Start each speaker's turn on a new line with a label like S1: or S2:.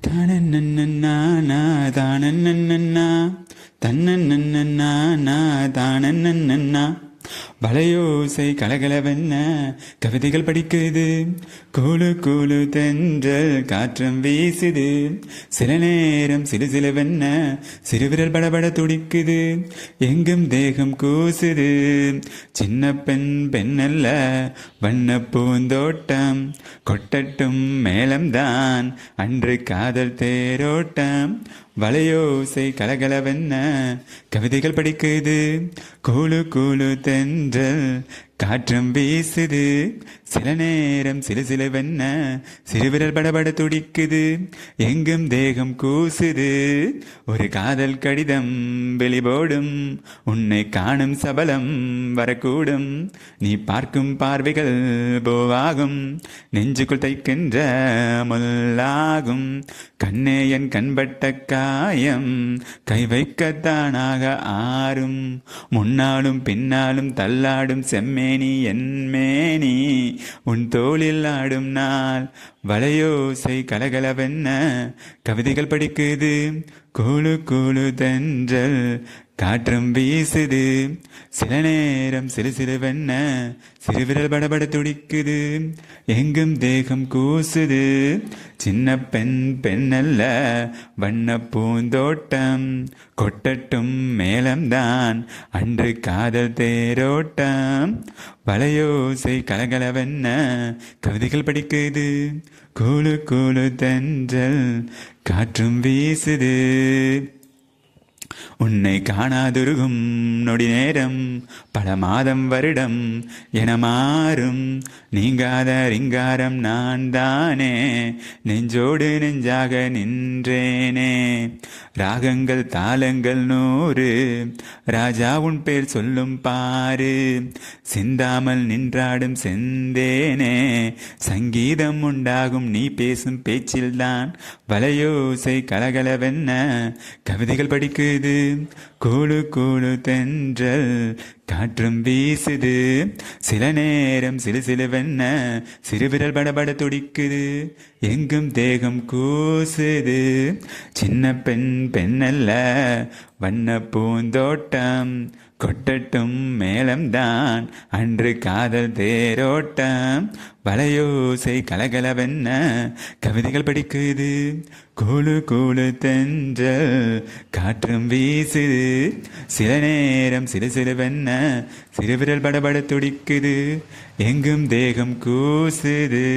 S1: தானன்னன்னா தானன்னன்னா தன்னன்னன்னா தானன்னன்னா வளையோசை கலகலவென்ன கவிதைகள் படிக்குது. கூழு கூழு தென்றல் காற்றம் வீசுது. சில நேரம் சிலு சிலுவென்ன சிறுவிரல் படபட துடிக்குது. எங்கும் தேகம் கூசுது. சின்ன பெண் பெண்ணல்ல வண்ண பூந்தோட்டம். கொட்டட்டும் மேளம்தான் அன்று காதல் தேரோட்டம். வளையோசை கலகலவென்ன கவிதைகள் படிக்குது. கூழு கூழு தென்றல் காற்றம் வீசுது. சில நேரம் சிலு சிலுவென்ன சிறுவிரல் படபட துடிக்குது. எங்கும் தேகம் கூசுது. ஒரு காதல் கடிதம் வெளிபோடும். உன்னை காணும் சபலம் வரக்கூடும். நீ பார்க்கும் பார்வைகள் போவாகும். நெஞ்சுக்குள் தைக்கின்ற முல்லாகும். கண்ணே என் கண்பட்ட காயம் கை வைக்கத்தானாக ஆறும். முன்னாலும் பின்னாலும் தள்ளாடும் செம்மேனி என் மேனி உன் தோளில் ஆடும் நாள். வளையோசை கலகலவென்ன கவிதைகள் படிக்குது. கூழு கூழு தென்றல் காற்றும் வீசுது. சில நேரம் சிறு சிறுவென்ன சிறுவிரல் படபட துடிக்குது. எங்கும் தேகம் கூசுது. சின்ன பெண் பெண்ணல்ல வண்ண பூந்தோட்டம். கொட்டட்டும் மேளம்தான் அன்று காதல் தேரோட்டம். வளையோசை கலகலவென்ன கவிதைகள் படிக்குது. கூழு கூழு தென்றல் காற்றும் வீசுது. உன்னை காணாதுருகும் நொடி நேரம் பல மாதம் வருடம் என மாறும். நீங்காத ரிங்காரம் நான் தானே நெஞ்சோடு நெஞ்சாக நின்றேனே. ராகங்கள் தாளங்கள் 100 ராஜா உன் பேர் சொல்லும் பாரு. சிந்தாமல் நின்றாடும் செந்தேனே சங்கீதம் உண்டாகும் நீ பேசும் பேச்சில்தான். வளையோசை கலகலவென்ன கவிதைகள் படிக்குது. கூழு கூழு தென்றல் காற்றும் வீசுது. சில நேரம் சிலு சிலுவென்ன சிறுவிரல் படபட துடிக்குது. எங்கும் தேகம் கூசுது. சின்ன பெண் பெண்ணல்ல வண்ண பூந்தோட்டம். கொட்டட்டும் மேளம்தான் அன்று காதல் தேரோட்டம். வளையோசை கலகலவென்ன கவிதைகள் படிக்குது. கூழு கூழு தென்றல் காற்றும் வீசுது. சில நேரம் சிறு சிறுவென்ன சிறுவிரல் படபட துடிக்குது. எங்கும் தேகம் கூசுது.